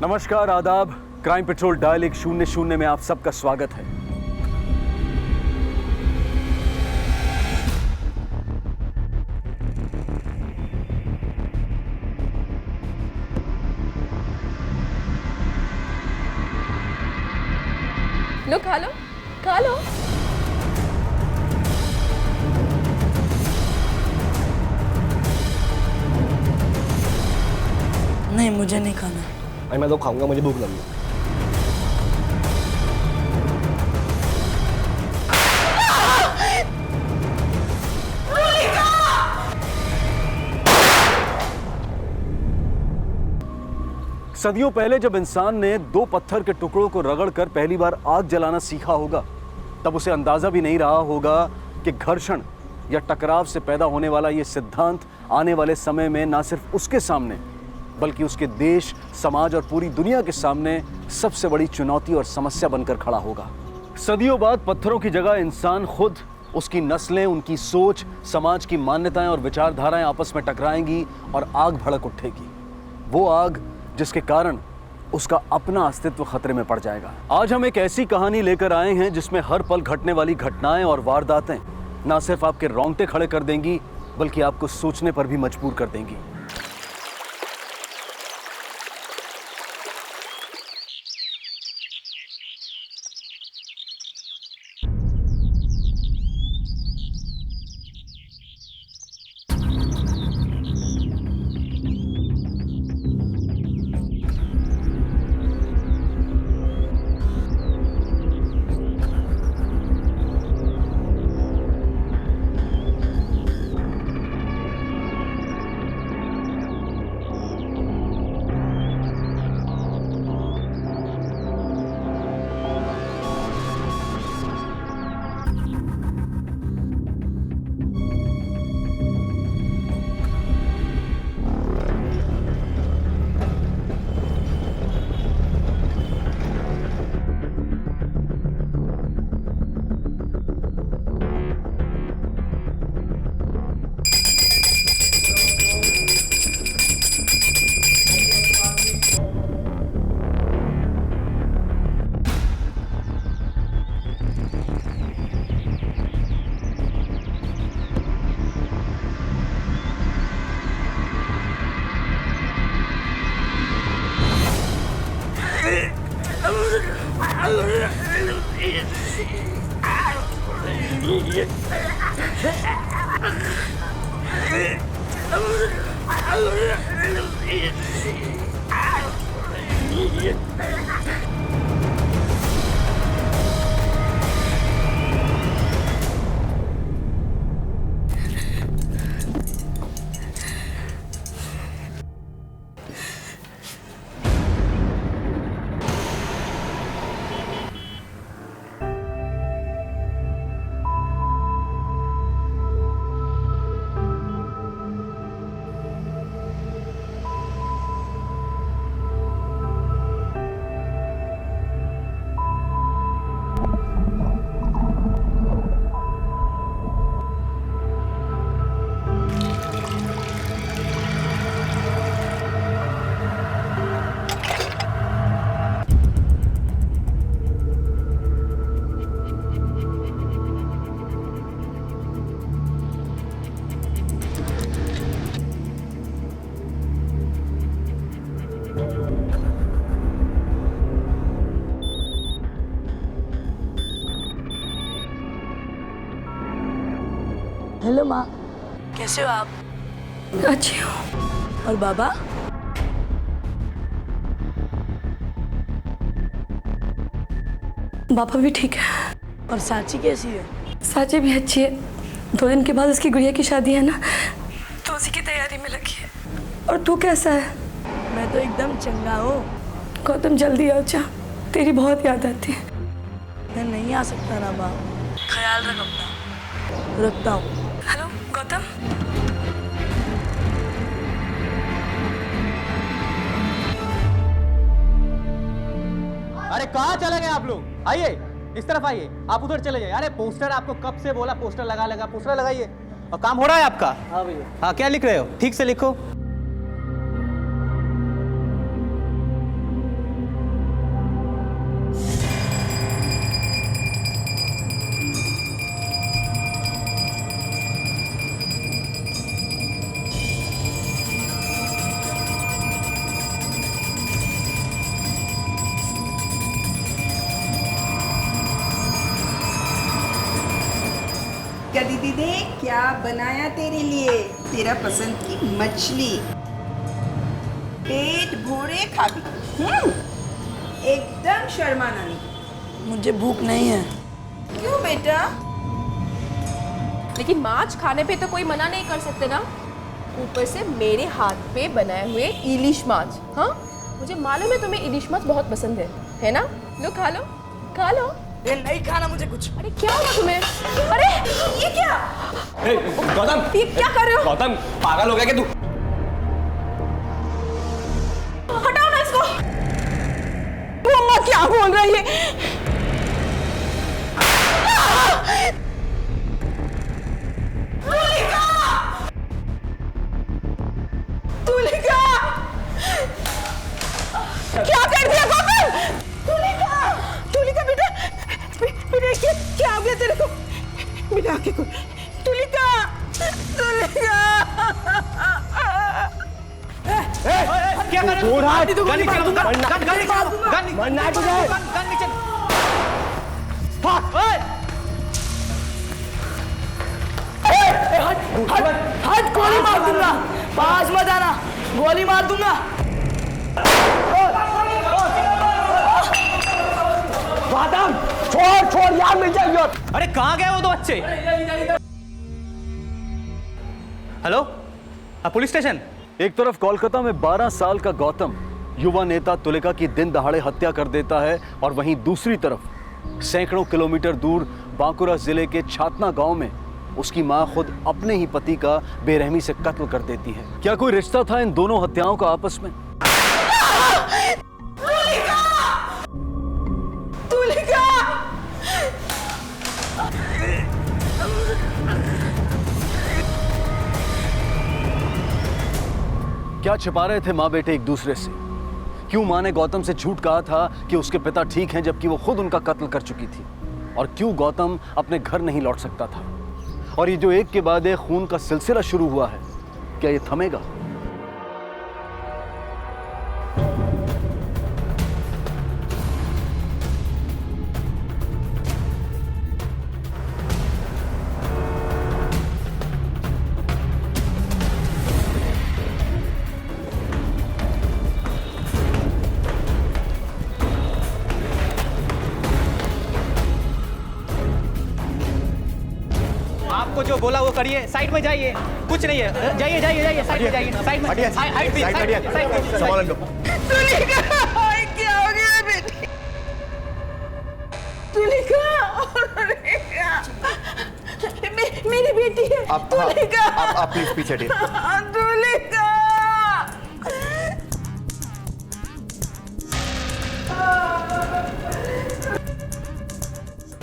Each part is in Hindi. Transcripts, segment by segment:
नमस्कार, आदाब। क्राइम पेट्रोल डायल 100 में आप सबका स्वागत है। लो खा लो, खा लो। नहीं, मुझे नहीं खाना। अरे मैं तो खाऊंगा, मुझे भूख लगी। सदियों पहले जब इंसान ने दो पत्थर के टुकड़ों को रगड़कर पहली बार आग जलाना सीखा होगा, तब उसे अंदाजा भी नहीं रहा होगा कि घर्षण या टकराव से पैदा होने वाला यह सिद्धांत आने वाले समय में ना सिर्फ उसके सामने बल्कि उसके देश, समाज और पूरी दुनिया के सामने सबसे बड़ी चुनौती और समस्या बनकर खड़ा होगा। सदियों बाद पत्थरों की जगह इंसान खुद, उसकी नस्लें, उनकी सोच, समाज की मान्यताएं और विचारधाराएं आपस में टकराएंगी और आग भड़क उठेगी। वो आग जिसके कारण उसका अपना अस्तित्व खतरे में पड़ जाएगा। आज हम एक ऐसी कहानी लेकर आए हैं जिसमें हर पल घटने वाली घटनाएं और वारदातें ना सिर्फ आपके रोंगटे खड़े कर देंगी बल्कि आपको सोचने पर भी मजबूर कर देंगी। हेलो माँ, कैसे हो आप? अच्छी हो। और बाबा? पापा भी ठीक है। और साची कैसी है? साची भी अच्छी है। 2 दिन के बाद उसकी गुड़िया की शादी है ना, तो उसी की तैयारी में लगी है। और तू कैसा है? मैं तो एकदम चंगा हूँ। गौतम जल्दी आ जा, तेरी बहुत याद आती है। मैं नहीं आ सकता ना माँ। ख्याल रख अपना। रखता हूँ। हेलो गौतम। अरे कहाँ चले गए आप लोग? आइए, इस तरफ आइए। आप उधर चले जाइए। अरे पोस्टर, आपको कब से बोला पोस्टर लगा पोस्टर लगाइए। और काम हो रहा है आपका? हाँ भैया। हाँ, क्या लिख रहे हो? ठीक से लिखो। दीदी देख क्या बनाया तेरे लिए, तेरा पसंद की मछली, पेट भोरे खा भी एकदम शर्माना नहीं। मुझे भूख नहीं है। क्यों बेटा? लेकिन माछ खाने पे तो कोई मना नहीं कर सकते ना, ऊपर से मेरे हाथ पे बनाए हुए इलिश माछ। हाँ, मुझे मालूम है तुम्हें इलिश माछ बहुत पसंद है ना? लो खा लो, खा लो। ये नहीं खाना मुझे कुछ। अरे क्या हुआ तुम्हें? अरे ये क्या? गौतम, ये क्या कर रहे हो? गौतम पागल हो गया क्या तू? हटाओ ना इसको। मम्मा क्या बोल रही है? तुलिका! क्या कर दिया गौतम? तुलिका बेटा, बेटा क्या हो गया तेरे को? बेटा आके खोल। तुलिका! क्या कर रहे हो? गन नीचे लो, गन नीचे। हट, गोली मार दूंगा, पास मत आना, गोली मार दूंगा। छोड़ यार, मिल जाएगी। अरे कहाँ गए वो दो बच्चे? Hello, police station. एक तरफ कोलकाता में 12 साल का गौतम युवा नेता तुलिका की दिन दहाड़े हत्या कर देता है, और वहीं दूसरी तरफ सैकड़ों किलोमीटर दूर बांकुरा जिले के छातना गांव में उसकी मां खुद अपने ही पति का बेरहमी से कत्ल कर देती है। क्या कोई रिश्ता था इन दोनों हत्याओं का आपस में? क्या छिपा रहे थे माँ बेटे एक दूसरे से? क्यों माँ ने गौतम से झूठ कहा था कि उसके पिता ठीक हैं, जबकि वो खुद उनका कत्ल कर चुकी थी? और क्यों गौतम अपने घर नहीं लौट सकता था? और ये जो एक के बाद एक खून का सिलसिला शुरू हुआ है, क्या ये थमेगा? आपको जो बोला वो करिए, साइड में जाइए, कुछ नहीं है, जाइए साइड में जाइए, साइड में संभाल लो। तुलिका, क्या हो गया बेटी? तुलिका, मेरी बेटी है। तुलिका, आप प्लीज पीछे हटिए। तुलिका,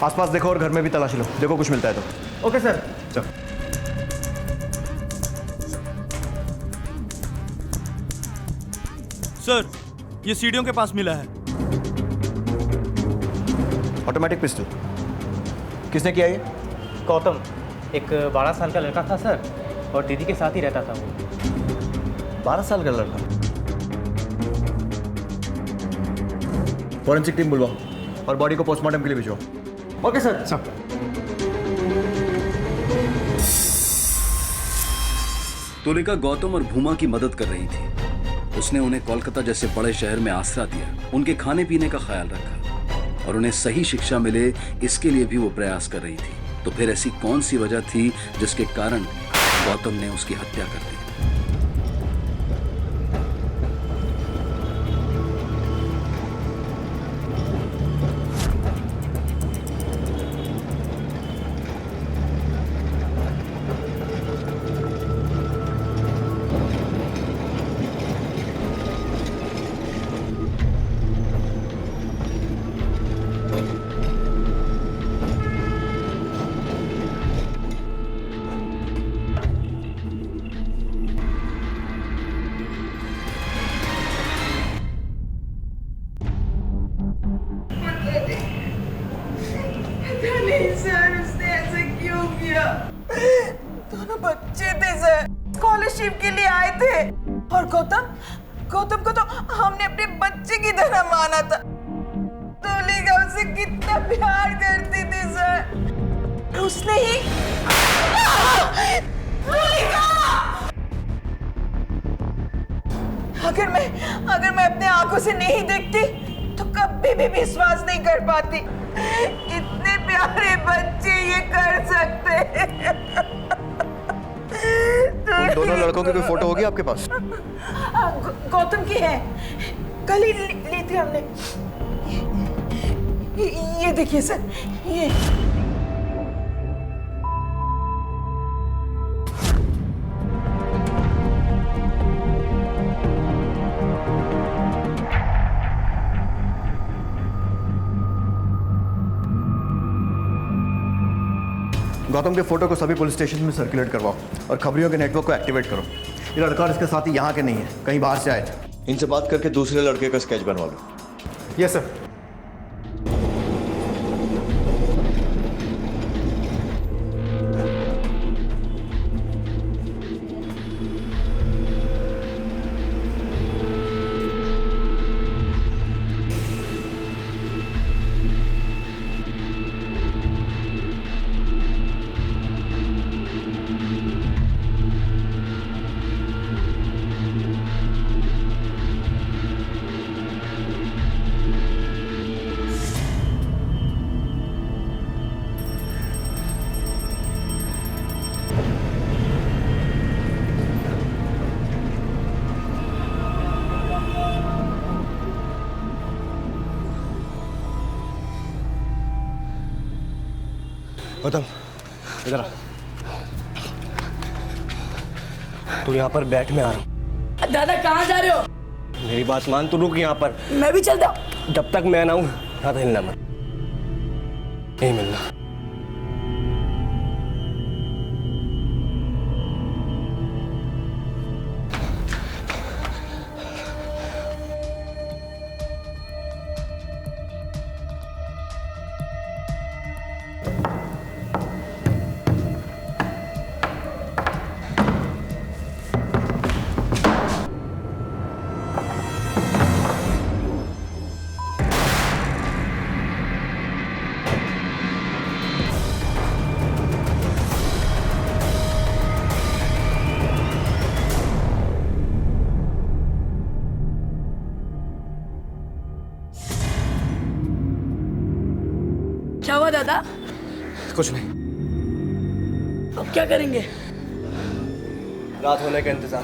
आसपास देखो और घर में भी तलाशी लो, देखो कुछ मिलता है तो। Okay sir. चल। सर, ये सीढ़ियों के पास मिला है। Automatic pistol. किसने किया ये? गौतम, एक 12 साल का लड़का था सर, और दीदी के साथ ही रहता था वो। 12 साल का लड़का। फॉरेंसिक टीम बुलवाओ और बॉडी को पोस्टमार्टम के लिए भिजवाओ। Okay sir. तुलिका गौतम और भूमा की मदद कर रही थी। उसने उन्हें कोलकाता जैसे बड़े शहर में आसरा दिया, उनके खाने पीने का ख्याल रखा और उन्हें सही शिक्षा मिले, इसके लिए भी वो प्रयास कर रही थी। तो फिर ऐसी कौन सी वजह थी जिसके कारण गौतम ने उसकी हत्या कर दी? नहीं सर, उसने ऐसा क्यों किया? दोनों बच्चे थे सर, स्कॉलरशिप के लिए आए थे, और गौतम को तो हमने अपने बच्चे की तरह माना था। तुलिका उससे कितना प्यार करती थी सर, उसने ही अगर मैं अपने आंखों से नहीं देखती तो कभी भी विश्वास नहीं कर पाती। इतने प्यारे बच्चे ये कर सकते हैं। उन दोनों लड़कों की कोई फोटो होगी आपके पास? गौतम की है, कल ही ली थी हमने। ये देखिए सर, ये गौतम के फोटो को सभी पुलिस स्टेशन में सर्कुलेट करवाओ और खबरियों के नेटवर्क को एक्टिवेट करो। ये लड़का और इसके साथी यहाँ के नहीं है, कहीं बाहर से आए थे। इनसे बात करके दूसरे लड़के का स्केच बनवा लो। Yes sir. गौतम इधर आ। तू यहाँ पर बैठ, मैं आ रहा हूँ। दादा कहाँ जा रहे हो? मेरी बात मान, तू रुक यहाँ पर। मैं भी चलता हूँ। जब तक मैं ना आऊँ ज़्यादा हिलना मत, नहीं मिलना। क्या हुआ दादा? कुछ नहीं, अब क्या करेंगे? रात होने का इंतजार।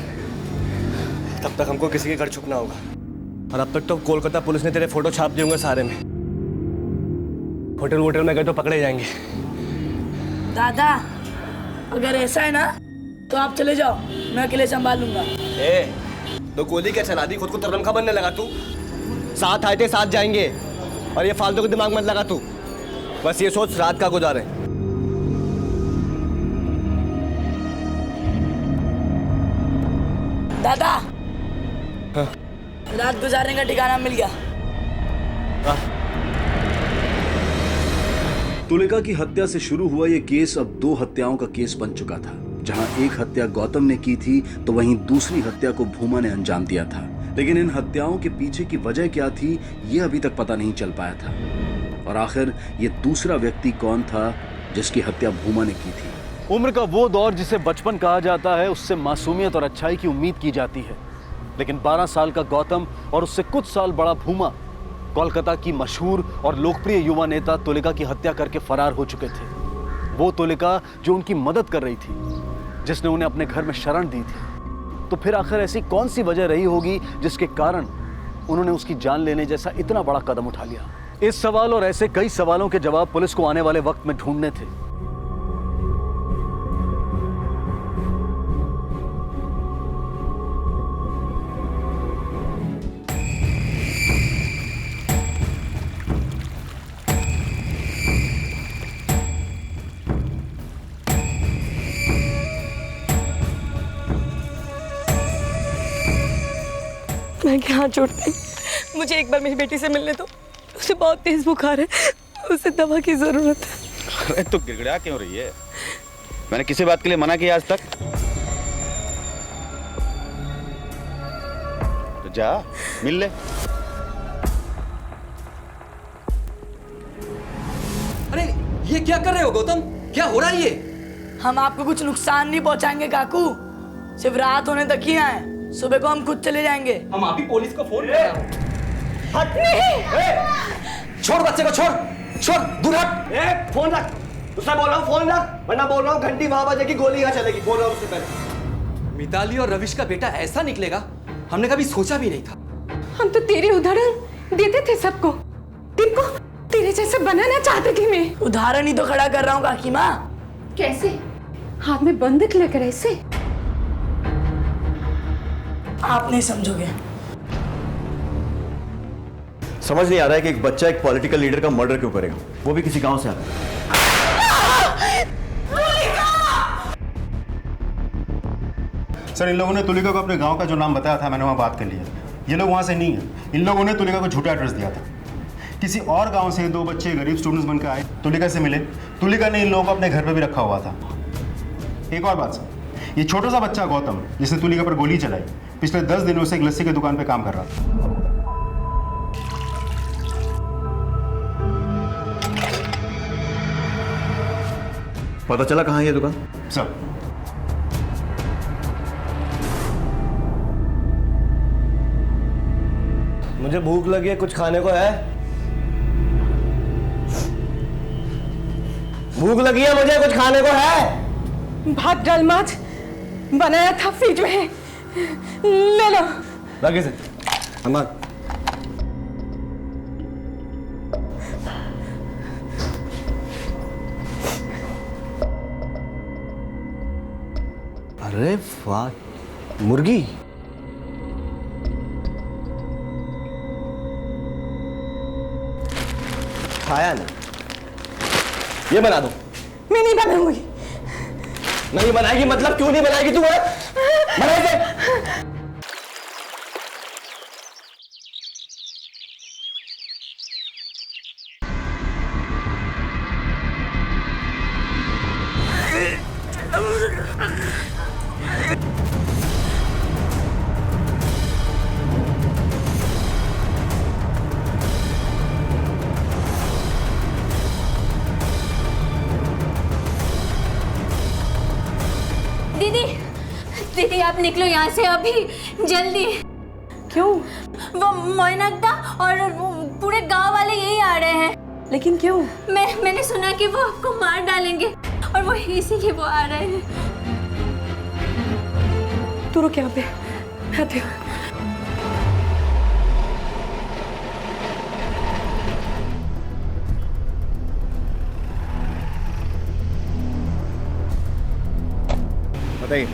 तब तक हमको किसी के घर छुपना होगा। और अब तक तो कोलकाता पुलिस ने तेरे फोटो छाप दिए होंगे सारे में। होटल वोटल में गए तो पकड़े जाएंगे। दादा अगर ऐसा है ना तो आप चले जाओ, मैं अकेले संभाल लूंगा। तो गोली क्या चला दी? खुद को तरनखा बनने लगा तू। साथ आए थे, साथ जाएंगे। और ये फालतू के दिमाग मत लगा तू, बस ये सोच रात का गुजारे। दादा हाँ? रात गुजारने का ठिकाना मिल गया। तुलिका की हत्या से शुरू हुआ ये केस अब 2 हत्याओं का केस बन चुका था। जहां एक हत्या गौतम ने की थी तो वहीं दूसरी हत्या को भूमा ने अंजाम दिया था। लेकिन इन हत्याओं के पीछे की वजह क्या थी, ये अभी तक पता नहीं चल पाया था। और आखिर ये दूसरा व्यक्ति कौन था जिसकी हत्या भूमा ने की थी? उम्र का वो दौर जिसे बचपन कहा जाता है, उससे मासूमियत और अच्छाई की उम्मीद की जाती है। लेकिन 12 साल का गौतम और उससे कुछ साल बड़ा भूमा कोलकाता की मशहूर और लोकप्रिय युवा नेता तुलिका की हत्या करके फरार हो चुके थे। वो तुलिका जो उनकी मदद कर रही थी, जिसने उन्हें अपने घर में शरण दी थी। तो फिर आखिर ऐसी कौन सी वजह रही होगी जिसके कारण उन्होंने उसकी जान लेने जैसा इतना बड़ा कदम उठा लिया? इस सवाल और ऐसे कई सवालों के जवाब पुलिस को आने वाले वक्त में ढूंढने थे। मैं क्या हाथ जोड़ती, मुझे एक बार मेरी बेटी से मिलने दो। उसे बहुत तेज बुखार है, उसे दवा की जरूरत है। अरे तो गिड़गिड़ा क्यों रही है? मैंने किसी बात के लिए मना किया आज तक? तो जा मिल ले। अरे ये क्या कर रहे हो गौतम? क्या हो रहा है ये? हम आपको कुछ नुकसान नहीं पहुंचाएंगे काकू, सिर्फ रात होने तक ही आए। सुबह को हम खुद चले जाएंगे। हम अभी पुलिस को फोन कर रहे हैं। छोड़ बच्चे को, छोड़ दूर हट। फोन रख, उससे बोल रहा हूँ फोन रख, वरना बोल रहा हूँ घंटी वहां बजेगी, गोली यहाँ चलेगी। बोल रहा हूँ उससे पहले। मिताली और रविश का बेटा ऐसा निकलेगा, हमने कभी सोचा भी नहीं था। हम तो तेरे उदाहरण देते थे सबको, इनको तेरे जैसे बनाना चाहते थे। मैं उदाहरण ही तो खड़ा कर रहा हूँ काकी माँ। कैसे? हाथ में बंदूक लेकर ऐसे? आप नहीं समझोगे। समझ नहीं आ रहा है कि एक बच्चा एक पॉलिटिकल लीडर का मर्डर क्यों करेगा, वो भी किसी गांव से आता है। सर, इन लोगों ने तुलिका को अपने गांव का जो नाम बताया था, मैंने वहां बात कर लिया। ये लोग वहां से नहीं है। इन लोगों ने तुलिका को झूठा एड्रेस दिया था। किसी और गांव से 2 बच्चे गरीब स्टूडेंट्स बनकर आए, तुलिका से मिले। तुलिका ने इन लोगों को अपने घर पे भी रखा हुआ था। एक और बात सर, ये छोटा सा बच्चा गौतम, जिसने तुलिका पर गोली चलाई, पिछले 10 दिनों से एक लस्सी की दुकान पे काम कर रहा था। पता चला कहाँ है ये दुकान? सर, मुझे भूख लगी है, कुछ खाने को है? भूख लगी है मुझे, कुछ खाने को है? भात दाल माछ बनाया था फ्रिज में, ले लो। लगे से अम्मा, अरे वाह, मुर्गी। खाया नहीं, ये बना दो। मैं नहीं बनाऊंगी। नहीं बनाएगी मतलब क्यों नहीं बनाएगी तू? बनाएगी। दीदी आप निकलो यहाँ से अभी, जल्दी। क्यों? वो मोइनकदा और पूरे गांव वाले यही आ रहे हैं। लेकिन क्यों? मैंने सुना कि वो आपको मार डालेंगे और वो इसीलिए वो आ रहे हैं। तू रुक यहाँ पे, आते हो। बताइए।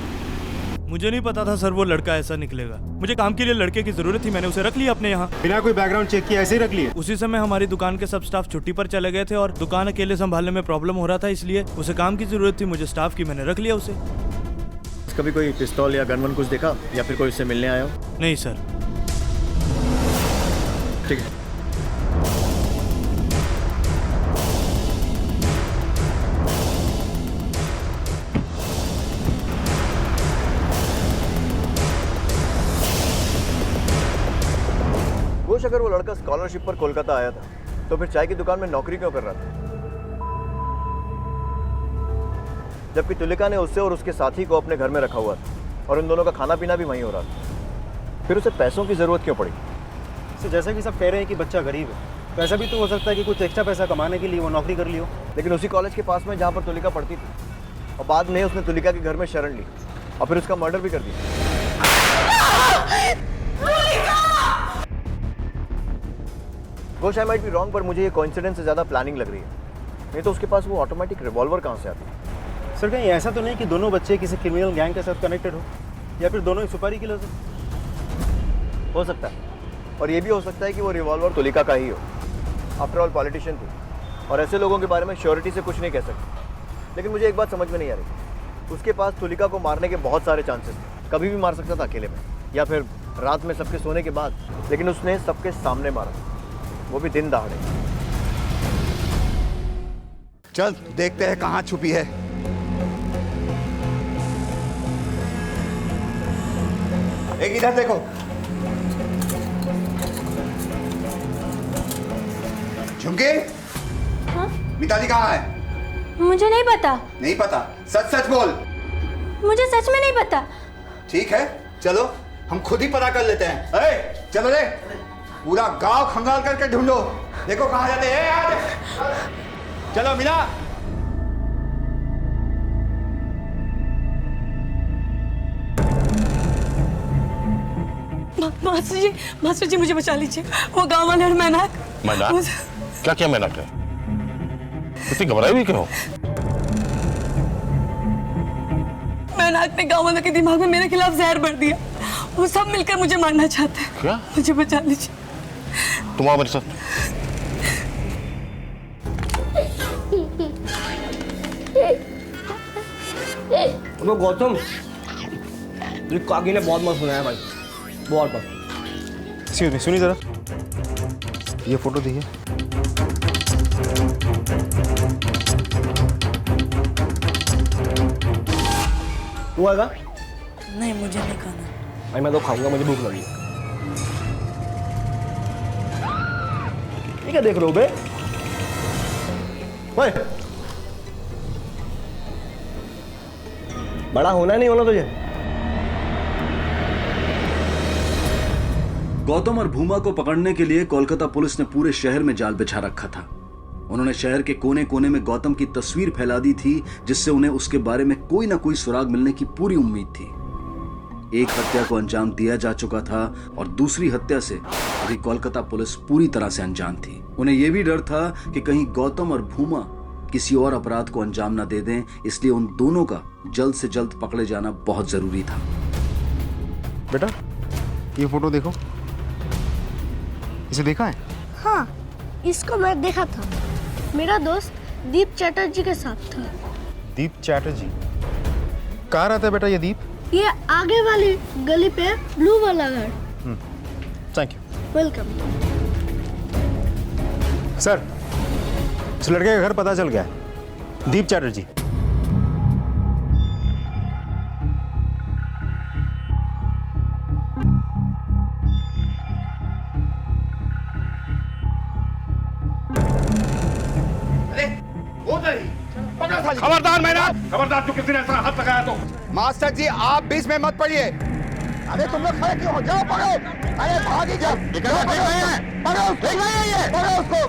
मुझे नहीं पता था सर वो लड़का ऐसा निकलेगा। मुझे काम के लिए लड़के की जरूरत थी, मैंने उसे रख लिया अपने यहाँ। बिना कोई बैकग्राउंड चेक किया ऐसे ही रख लिए? उसी समय हमारी दुकान के सब स्टाफ छुट्टी पर चले गए थे और दुकान अकेले संभालने में प्रॉब्लम हो रहा था, इसलिए उसे काम की जरूरत थी, मुझे स्टाफ की, मैंने रख लिया उसे। कभी कोई पिस्तौल या गन वन कुछ देखा या फिर कोई उससे मिलने आया हो? नहीं सर। ठीक है। घोष, अगर वो लड़का स्कॉलरशिप पर कोलकाता आया था तो फिर चाय की दुकान में नौकरी क्यों कर रहा था? जबकि तुलिका ने उससे और उसके साथी को अपने घर में रखा हुआ था और उन दोनों का खाना पीना भी वहीं हो रहा था। फिर उसे पैसों की जरूरत क्यों पड़ी? तो जैसे कि सब कह रहे हैं कि बच्चा गरीब है, तो ऐसा भी तो हो सकता है कि कुछ एक्स्ट्रा पैसा कमाने के लिए वो नौकरी कर लियो। लेकिन उसी कॉलेज के पास में जहाँ पर तुलिका पढ़ती थी, और बाद में उसने तुलिका के घर में शरण ली और फिर उसका मर्डर भी कर दिया। Ghosh, I might be wrong, पर मुझे ये कोइंसिडेंस से ज़्यादा प्लानिंग लग रही है। नहीं तो उसके पास वो ऑटोमेटिक रिवॉल्वर कहाँ से आती है? सर, कहीं ऐसा तो नहीं कि दोनों बच्चे किसी क्रिमिनल गैंग के साथ कनेक्टेड हो, या फिर दोनों ही सुपारी किलर से? हो सकता है, और ये भी हो सकता है कि वो रिवॉल्वर तुलिका का ही हो। आफ्टर ऑल पॉलिटिशियन थी और ऐसे लोगों के बारे में श्योरिटी से कुछ नहीं कह सकते। लेकिन मुझे एक बात समझ में नहीं आ रही, उसके पास तुलिका को मारने के बहुत सारे चांसेस थे। कभी भी मार सकता था अकेले में, या फिर रात में सबके सोने के बाद, लेकिन उसने सबके सामने मारा, वो भी दिन दहाड़े। चल देखते हैं कहाँ छुपी है। एक इधर देखो। झुमके, हाँ? मिताली कहाँ है? मुझे नहीं पता। नहीं पता? सच सच बोल। मुझे सच में नहीं पता। ठीक है, चलो हम खुद ही पता कर लेते हैं। अरे चलो रे, पूरा गांव खंगाल करके ढूंढो, देखो कहाँ जाते हैं। आज चलो मीना। मास्टर जी मुझे बचा लीजिए। वो गांव वाले और मैनाक। क्या क्या मैनाक है? इतनी घबराई हुई क्यों? मैनाक ने गांव वालों के दिमाग में मेरे खिलाफ जहर भर दिया। वो सब मिलकर मुझे मारना चाहते हैं। क्या? मुझे बचा लीजिए। तुम आओ मेरे साथ। तो गौतम, ये काकी ने बहुत मस्त सुनाया भाई, बहुत मस्त। एक्सक्यूज मी, सुनिए जरा, ये फोटो देखिए। तू आएगा? नहीं, मुझे नहीं खाना। भाई मैं तो खाऊंगा, मुझे भूख लगी है। ये क्या देख रहे हो बे? ओए, बड़ा होना नहीं होना तुझे? गौतम और भूमा को पकड़ने के लिए कोलकाता पुलिस ने पूरे शहर में जाल बिछा रखा था। उन्होंने शहर के कोने कोने में गौतम की तस्वीर फैला दी थी, जिससे उन्हें उसके बारे में कोई ना कोई सुराग मिलने की पूरी उम्मीद थी। एक हत्या को अंजाम दिया जा चुका था और दूसरी हत्या से अभी कोलकाता पुलिस पूरी तरह से अनजान थी। उन्हें यह भी डर था कि कहीं गौतम और भूमा किसी और अपराध को अंजाम न दे दें, इसलिए उन दोनों का जल्द से जल्द पकड़े जाना बहुत जरूरी था। बेटा, ये फोटो देखो, इसे देखा है? हाँ, इसको मैं देखा था। मेरा दोस्त दीप चैटर्जी के साथ था। दीप चैटर्जी? कहाँ रहता है बेटा ये दीप? ये आगे वाली गली पे ब्लू वाला घर। Thank you. वेलकम। सर, इस लड़के का घर पता चल गया है, दीप चैटर्जी। खबरदार मैनाक, खबरदार, तू किसी ने ऐसा हाथ लगाया तो। मास्टर जी आप बीच में मत पड़िए। अरे तुम लोग खड़े क्यों हो? जाओ पकड़ो। अरे भागी जाओ। पकड़ो उसको।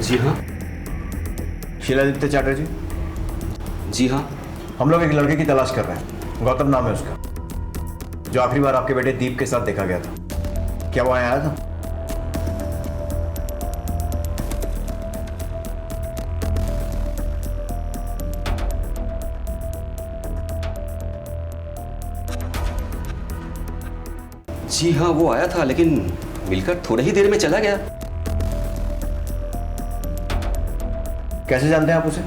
जी हाँ, शीलादित्य चैटर्जी। जी हाँ, हम लोग एक लड़के की तलाश कर रहे हैं, गौतम नाम है उसका, जो आखिरी बार आपके बेटे दीप के साथ देखा गया था। क्या वो आया था? जी हाँ, वो आया था, लेकिन मिलकर थोड़ी ही देर में चला गया। कैसे जानते हैं आप उसे?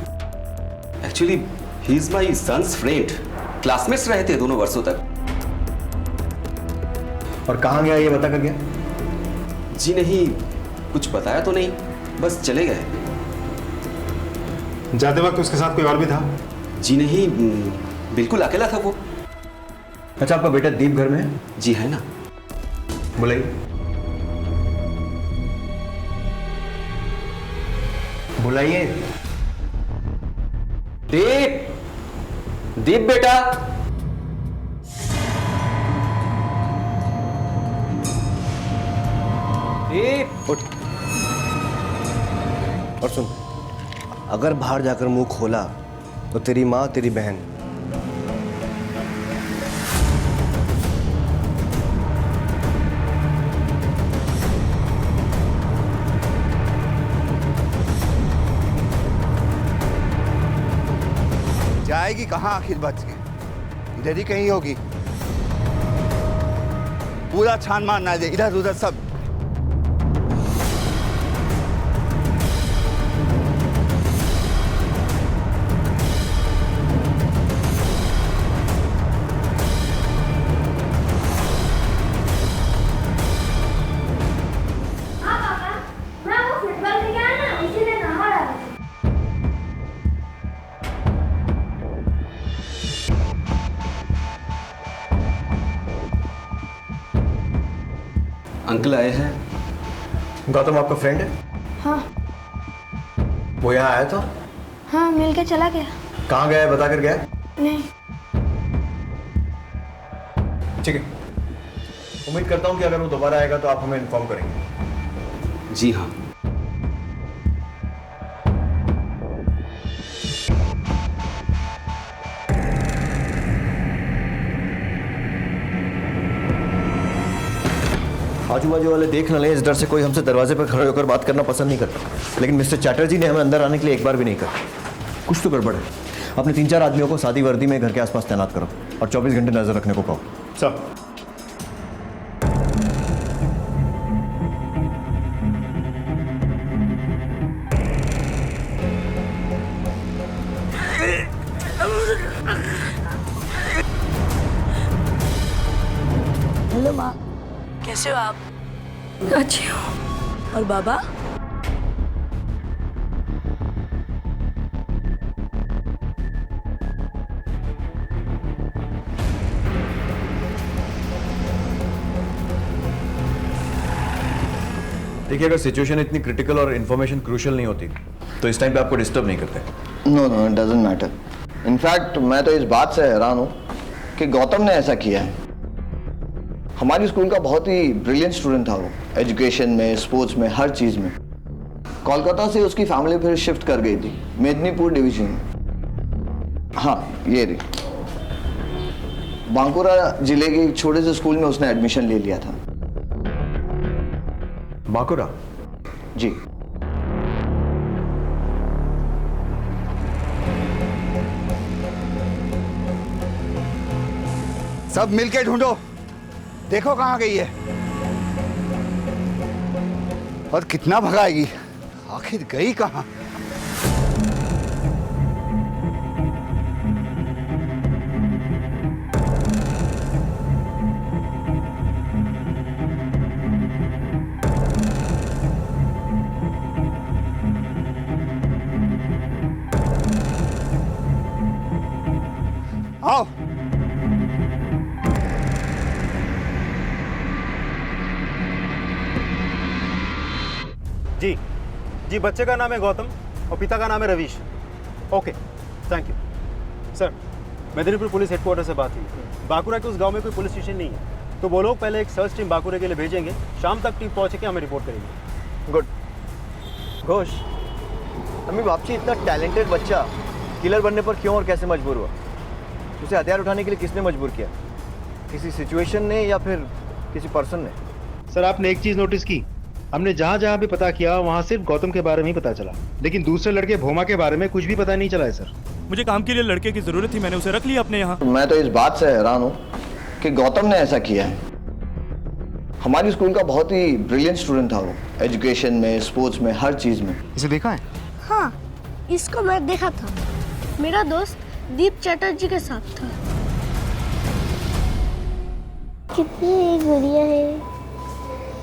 Actually he is my son's friend. Classmates रहे थे दोनों वर्षों तक। और कहाँ गया ये बता कर गया? जी नहीं, कुछ बताया तो नहीं, बस चले गए। जाते वक्त उसके साथ कोई और भी था? जी नहीं, बिल्कुल अकेला था वो। अच्छा, आपका बेटा दीप घर में है? जी है ना। बुलाइए। बुलाइए। दीप, दीप बेटा। दीप उठ। और सुन, अगर बाहर जाकर मुंह खोला तो तेरी माँ, तेरी बहन, जाएगी कहाँ आखिर बच के? इधर ही कहीं होगी। पूरा छान मारना है इधर उधर सब। अंकल आए हैं। गौतम आपका फ्रेंड है? हाँ वो यहाँ आया था? हाँ, मिल के चला गया। कहाँ गया है बता कर गया? नहीं। ठीक है, उम्मीद करता हूँ कि अगर वो दोबारा आएगा तो आप हमें इन्फॉर्म करेंगे। जी हाँ। आजू बाजू वाले देख न लें, इस डर से कोई हमसे दरवाजे पर खड़े होकर बात करना पसंद नहीं करता। लेकिन मिस्टर चैटर्जी ने हमें अंदर आने के लिए एक बार भी नहीं कहा। कुछ तो गड़बड़ है। अपने 3-4 आदमियों को सादी वर्दी में घर के आसपास तैनात करो और 24 घंटे नजर रखने को कहो। सर हेलो माँ, कैसे हो आप? अच्छी हूँ। और बाबा? देखिए, अगर सिचुएशन इतनी क्रिटिकल और इन्फॉर्मेशन क्रूशियल नहीं होती तो इस टाइम पे आपको डिस्टर्ब नहीं करते। No no, it doesn't matter. In fact मैं तो इस बात से हैरान हूँ कि गौतम ने ऐसा किया है। हमारी स्कूल का बहुत ही ब्रिलियंट स्टूडेंट था वो, एजुकेशन में, स्पोर्ट्स में, हर चीज़ में। कोलकाता से उसकी फैमिली फिर शिफ्ट कर गई थी मेदिनीपुर डिवीजन में। हाँ, ये रही। बांकुरा जिले के एक छोटे से स्कूल में उसने एडमिशन ले लिया था। बांकुरा? जी। सब मिलके ढूंढो, देखो कहाँ गई है और कितना भगाएगी। आखिर गई कहाँ? आओ। जी जी, बच्चे का नाम है गौतम और पिता का नाम है Ravish. Okay, thank you sir. Medinipur police headquarter से बात हुई। बांकुरा के उस गांव में कोई पुलिस स्टेशन नहीं है, तो वो लोग पहले एक सर्च टीम बांकुरा के लिए भेजेंगे। शाम तक टीम पहुंच के हमें रिपोर्ट करेंगे। गुड। घोष, अम्मी बापची, इतना टैलेंटेड बच्चा किलर बनने पर क्यों और कैसे मजबूर हुआ? उसे हथियार उठाने के लिए किसने मजबूर किया? किसी सिचुएशन ने या फिर किसी पर्सन ने? सर, आपने एक चीज़ नोटिस की, हमने जहाँ जहाँ भी पता किया वहाँ सिर्फ गौतम के बारे में ही पता चला, लेकिन दूसरे लड़के भोमा के बारे में कुछ भी पता नहीं चला है सर। मुझे काम के लिए लड़के की जरूरत थी, मैंने उसे रख लिया अपने यहाँ। मैं तो इस बात से हैरान हूँ कि गौतम ने ऐसा किया है। हमारी स्कूल का बहुत ही ब्रिलियंट स्टूडेंट था वो, एजुकेशन में, स्पोर्ट्स में, हर चीज़ में। इसे देखा है? हाँ, इसको मैं देखा था। मेरा दोस्त दीप चैटर्जी के साथ था। कितनी गुड़िया है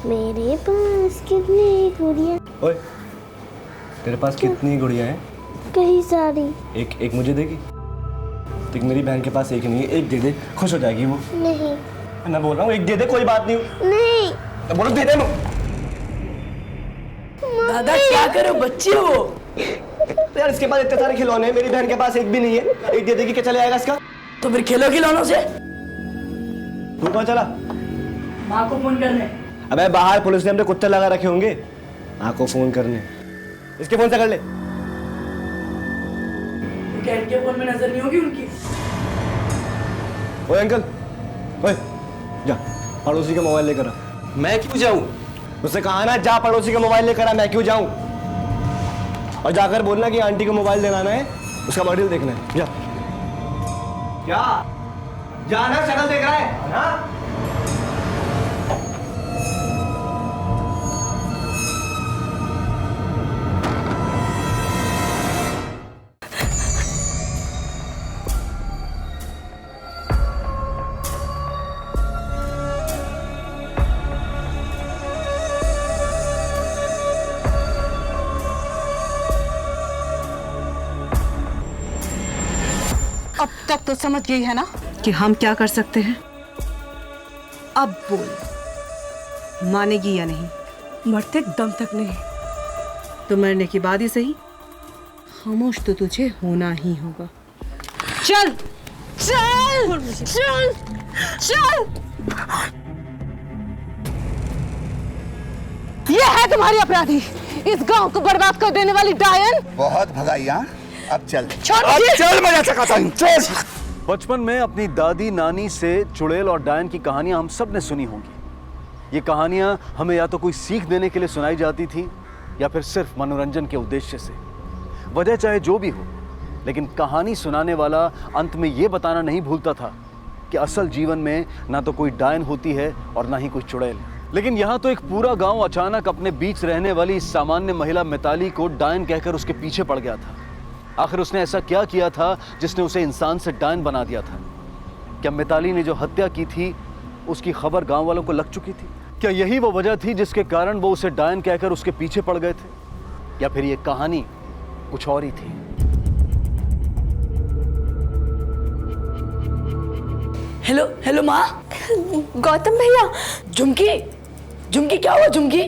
मेरे पास, कितनी गुड़िया। ओए, तेरे पास कितनी गुड़िया हैं? कई सारी। एक मुझे देगी? देख, मेरी बहन के पास एक नहीं है, एक दे दे, खुश हो जाएगी वो। नहीं। मैं बोल रहा हूँ एक दे दे, कोई बात नहीं। नहीं। तो बोलो दे दे। दादा क्या करो, बच्चे हो यार। इसके पास इतने सारे खिलौने हैं, मेरी बहन के पास एक भी नहीं है। एक दे देगी क्या चले आएगा इसका? तो फिर खेलो खिलौनों से। तू कहाँ चला? माँ को फोन करने। अबे बाहर पुलिस ने हमने कुत्ते लगा रखे होंगे। माँ को फोन करने। इसके फोन से कर ले। क्या इनके फोन में नजर नहीं होगी उनकी? ओए अंकल, ओए जा पड़ोसी का मोबाइल लेकर आ। मैं क्यों जाऊं? उससे कहा ना जा पड़ोसी का मोबाइल लेकर आ, मैं क्यों जाऊं? और जाकर बोलना कि आंटी को मोबाइल दिलाना है, उसका बॉडी देखना है। जा। क्या? जाना, शक्ल देख रहा है ना? अब तक तो समझ गई है ना कि हम क्या कर सकते हैं। अब बोल, मानेगी या नहीं? मरते दम तक नहीं। तो मरने के बाद ही सही, खामोश तो तुझे होना ही होगा। चल चल चल चल। ये है तुम्हारी अपराधी, इस गांव को बर्बाद कर देने वाली डायन। बहुत भगाई हाँ, अब चल चल मैं चकाता हूं, चल। बचपन में अपनी दादी नानी से चुड़ैल और डायन की कहानियां हम सब ने सुनी होंगी। ये कहानियां हमें या तो कोई सीख देने के लिए सुनाई जाती थी या फिर सिर्फ मनोरंजन के उद्देश्य से। वजह चाहे जो भी हो, लेकिन कहानी सुनाने वाला अंत में ये बताना नहीं भूलता था कि असल जीवन में ना तो कोई डायन होती है और ना ही कोई चुड़ैल। लेकिन यहाँ तो एक पूरा गांव अचानक अपने बीच रहने वाली इस सामान्य महिला मिताली को डायन कहकर उसके पीछे पड़ गया था। आखिर उसने ऐसा क्या किया था जिसने उसे इंसान से डायन बना दिया था? क्या मिताली ने जो हत्या की थी उसकी खबर गांव वालों को लग चुकी थी? क्या यही वो वजह थी जिसके कारण वो उसे डायन कहकर उसके पीछे पड़ गए थे? या फिर ये कहानी कुछ और ही थी? हेलो हेलो माँ। गौतम भैया। झुमकी, झुमकी क्या हुआ? झुमकी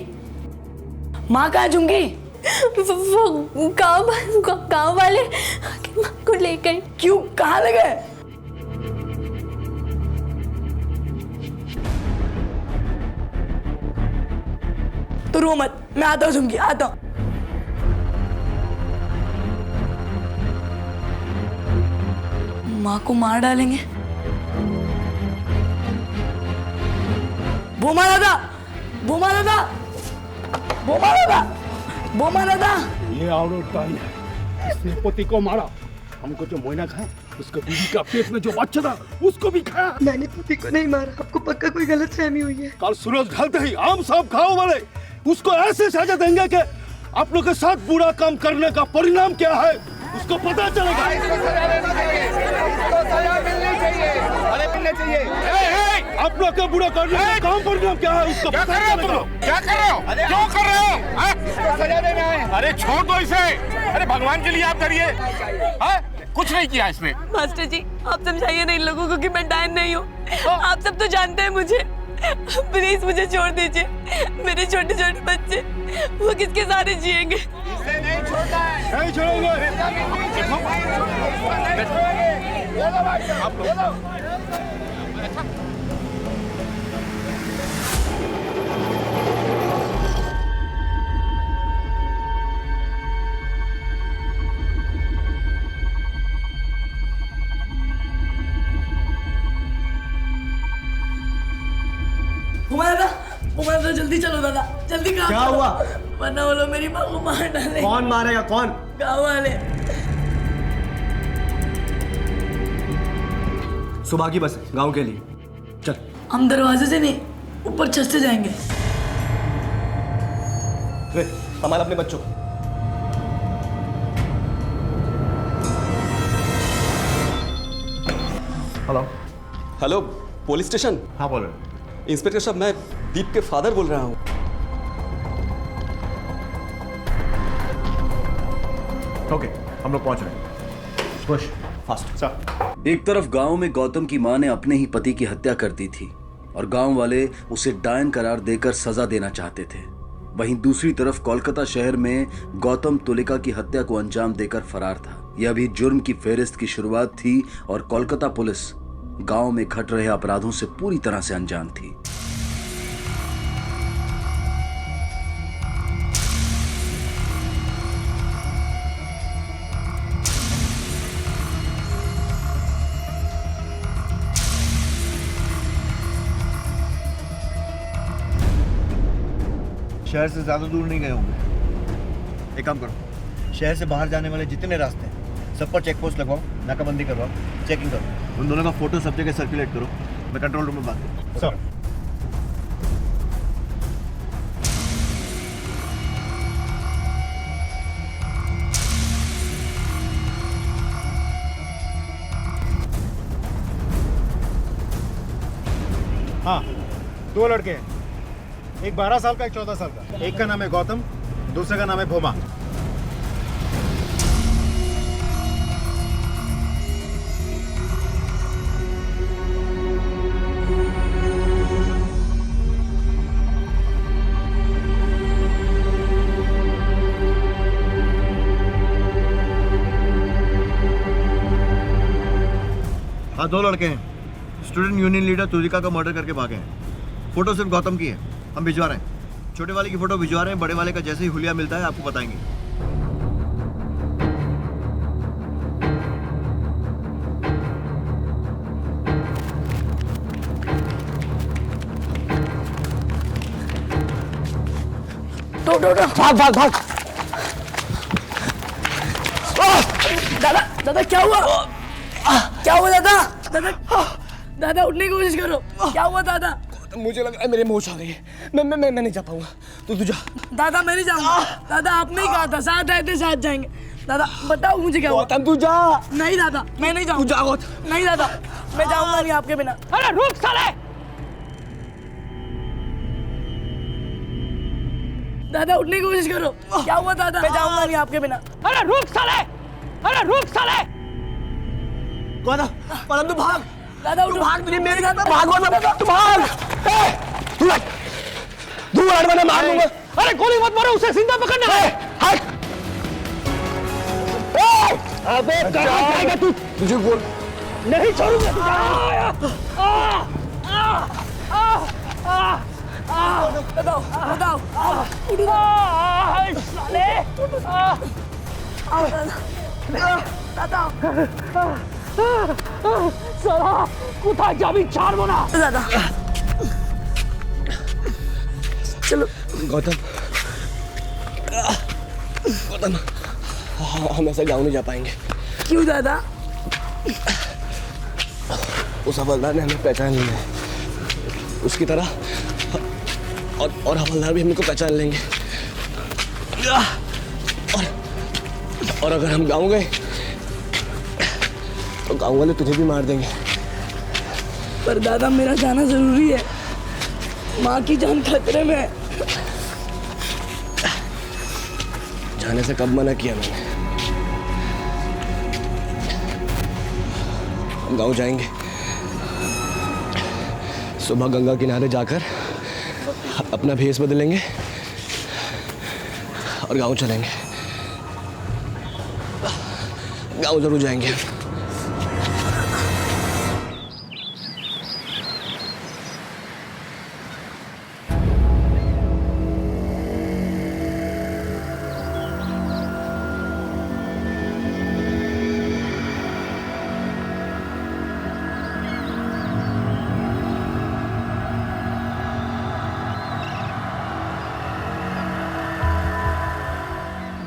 माँ कहाँ है? झुमकी वो गाँव वाले माँ को ले गए। क्यों, कहाँ ले गए? तो रो मत, मैं आता हूँ झुमकी, आता हूँ। माँ को मार डालेंगे। बोमा दादा, बोमा दादा, बोमा दादा, बोमा दादा। ये औरत डायन है, इसने पति को मारा, हमको जो मोइना खाया, उसके बीवी का पेट में जो बच्चा था उसको भी खाया। मैंने पति को नहीं मारा, आपको पक्का कोई गलतफहमी हुई है। कल सूरज ढलते ही आम सब खाओ वाले उसको ऐसे सजा देंगे कि आप लोग के साथ बुरा काम करने का परिणाम क्या है उसको पता चलेगा। अरे मिलने चाहिए। आप लोग का बुरा करने का काम परिणाम क्या है उसको क्या कर रहे हो तुम लोग? क्या कर रहे हो? क्यों कर रहे हो? इसको सजा देना है। अरे छोड़ दो इसे। अरे भगवान के लिए आप करिए। कुछ नहीं किया इसने। मास्टर जी आप समझाइए ना इन लोगों को कि मैं डायन नहीं हूँ। आप सब तो जानते हैं मुझे। प्लीज मुझे छोड़ दीजिए। मेरे छोटे छोटे बच्चे वो किसके सहारे जिएंगे? इसे नहीं छोड़ना है। नहीं छोड़ेंगे। आप लोग उमर दादा जल्दी चलो दादा, जल्दी काम क्या करो। हुआ? वरना वो लोग मेरी माँ को मार डालेंगे। कौन मारेगा? कौन? गाँव वाले। सुबह की बस है गांव के लिए, चल। हम दरवाजे से नहीं, ऊपर छत से जाएंगे। संभाल अपने बच्चों को। Hello hello, police station? हाँ बोल रहे। इंस्पेक्टर साहब मैं दीप के फादर बोल रहा हूँ। ओके, हम लोग पहुंच रहे हैं। Push fast sir. एक तरफ गांव में गौतम की मां ने अपने ही पति की हत्या कर दी थी और गांव वाले उसे डायन करार देकर सजा देना चाहते थे। वहीं दूसरी तरफ कोलकाता शहर में गौतम तुलिका की हत्या को अंजाम देकर फरार था। यह अभी जुर्म की फेरिस्त की शुरुआत थी और कोलकाता पुलिस गांव में घट रहे अपराधों से पूरी तरह से अनजान थी। शहर से ज़्यादा दूर नहीं गए होंगे। एक काम करो, शहर से बाहर जाने वाले जितने रास्ते हैं सब पर चेक पोस्ट लगवाओ, नाकाबंदी करवाओ, चेकिंग करो। उन दोनों का फोटो सब जगह सर्कुलेट करो। मैं कंट्रोल रूम में बात करूँ। सर हाँ, 2 लड़के हैं, एक 12 साल का, एक 14 साल का। एक का नाम है गौतम, दूसरे का नाम है भोमा। हाँ 2 लड़के हैं, स्टूडेंट यूनियन लीडर तुलिका का मर्डर करके भागे हैं। फोटो सिर्फ गौतम की है, हम भिजवा रहे हैं। छोटे वाले की फोटो भिजवा रहे हैं, बड़े वाले का जैसे ही हुलिया मिलता है आपको बताएंगे। भाग भाग भाग। दादा दादा क्या हुआ? क्या हुआ दादा? दादा दादा उठने की कोशिश करो। क्या हुआ दादा? मुझे लग रहा है मेरे मोच आ गई है। मैं नहीं जा पाऊंगा। तू जा। दादा मैं नहीं जाऊंगा। दादा आपने ही कहा था साथ आए थे साथ जाएंगे। दादा बताओ मुझे क्या हुआ? तू जा। नहीं दादा मैं नहीं जाऊंगा। तू जा गौतम। नहीं दादा मैं जाऊंगा नहीं आपके बिना। अरे रुक साले। दादा उठने की कोशिश करो। क्या हुआ दादा? मैं जाऊंगा नहीं आपके बिना। अरे रुक साले। अरे रुक साले। गौतम तू भाग। दादा तू भाग, तुझे मेरे साथ भाग गौतम, तू भाग। तू हट मैं मार दूंगा। अरे गोली मत मारो, उसे जिंदा पकड़ना है। हट। अबे कहाँ जाएगा तू? तुझे गोल नहीं छोड़ूंगा तुझे। बताओ बताओ साले। दादा साला कुत्ता जाबी चार मोना। दादा चलो। गौतम हम ऐसे गाँव नहीं जा पाएंगे। क्यों दादा? उस हवलदार ने हमें पहचान लिया है, उसकी तरह और हवलदार भी हमको पहचान लेंगे। और अगर हम गाँव गए तो गाँव वाले तुझे भी मार देंगे। पर दादा मेरा जाना जरूरी है, माँ की जान खतरे में है। जाने से कब मना किया मैंने? हम गाँव जाएंगे, सुबह गंगा किनारे जाकर अपना भेष बदलेंगे और गाँव चलेंगे। गाँव जरूर जाएंगे।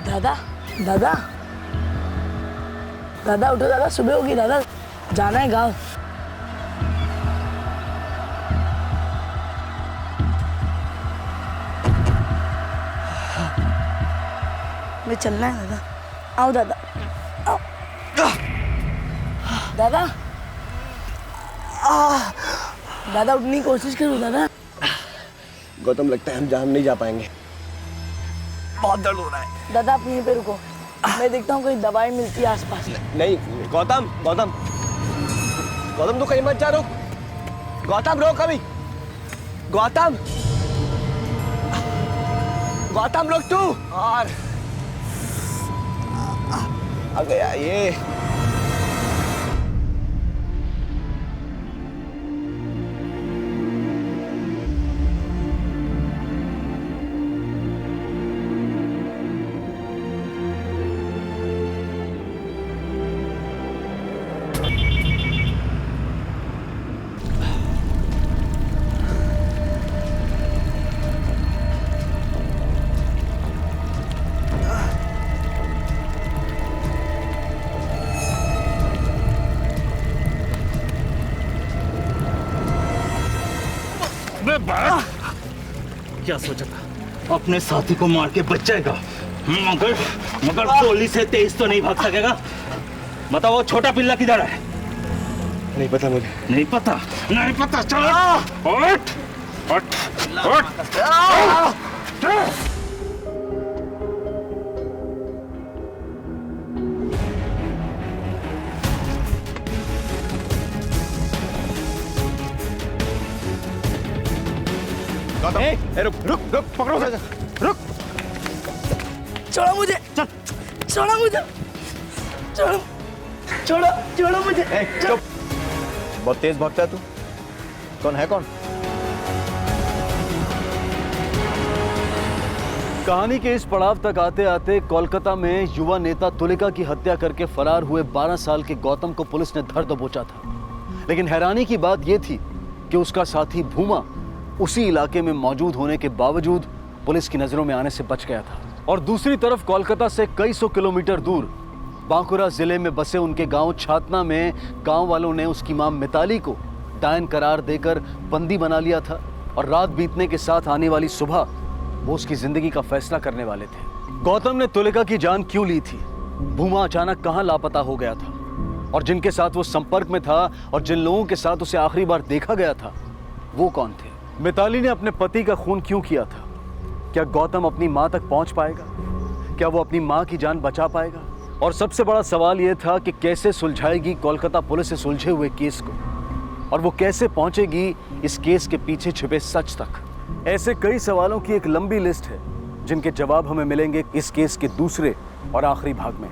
दादा दादा दादा उठो दादा, सुबह होगी दादा, जाना है गाँव। मैं चलना है दादा। आओ दादा आओ। दादा दादा उठने की कोशिश करो दादा। गौतम लगता है हम जान नहीं जा पाएंगे, बहुत दर्द हो रहा है। दादा आप यहीं पे रुको, मैं देखता हूँ कोई दवाई मिलती है आसपास। नहीं गौतम गौतम गौतम तू कहीं मत जा, रुक। गौतम रोक अभी। गौतम गौतम रुक तू। और आ गया ये। क्या सोचा था अपने साथी को मार के बच जाएगा, मगर गोली से तेज तो नहीं भाग सकेगा। बताओ वो छोटा पिल्ला किधर है? नहीं पता मुझे। नहीं पता? नहीं पता। चलो उठ उठ उठ। रुक रुक रुक, पकड़ो उसे, रुक। छोड़ो मुझे, छोड़ो मुझे, छोड़ो छोड़ो छोड़ो मुझे। चुप। बहुत तेज भागता है तू। कौन है कौन? कहानी के इस पड़ाव तक आते आते कोलकाता में युवा नेता तुलिका की हत्या करके फरार हुए 12 साल के गौतम को पुलिस ने धर दबोचा था। लेकिन हैरानी की बात यह थी कि उसका साथी भूमा उसी इलाके में मौजूद होने के बावजूद पुलिस की नजरों में आने से बच गया था। और दूसरी तरफ कोलकाता से कई सौ किलोमीटर दूर बांकुरा जिले में बसे उनके गांव छातना में गांव वालों ने उसकी मां मिताली को डायन करार देकर बंदी बना लिया था। और रात बीतने के साथ आने वाली सुबह वो उसकी जिंदगी का फैसला करने वाले थे। गौतम ने तुलिका की जान क्यों ली थी? भूमा अचानक कहां लापता हो गया था? और जिनके साथ वो संपर्क में था और जिन लोगों के साथ उसे आखिरी बार देखा गया था वो कौन थे? मिताली ने अपने पति का खून क्यों किया था? क्या गौतम अपनी मां तक पहुंच पाएगा? क्या वो अपनी मां की जान बचा पाएगा? और सबसे बड़ा सवाल यह था कि कैसे सुलझाएगी कोलकाता पुलिस से सुलझे हुए केस को, और वो कैसे पहुंचेगी इस केस के पीछे छिपे सच तक। ऐसे कई सवालों की एक लंबी लिस्ट है जिनके जवाब हमें मिलेंगे इस केस के दूसरे और आखिरी भाग में।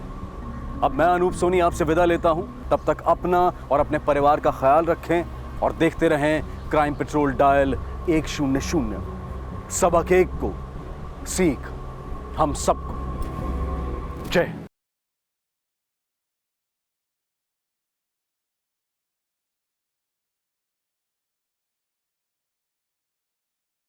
अब मैं अनूप सोनी आपसे विदा लेता हूं। तब तक अपना और अपने परिवार का ख्याल रखें और देखते रहें क्राइम पेट्रोल डायल 100। सबक एक को सीख हम सबको। जय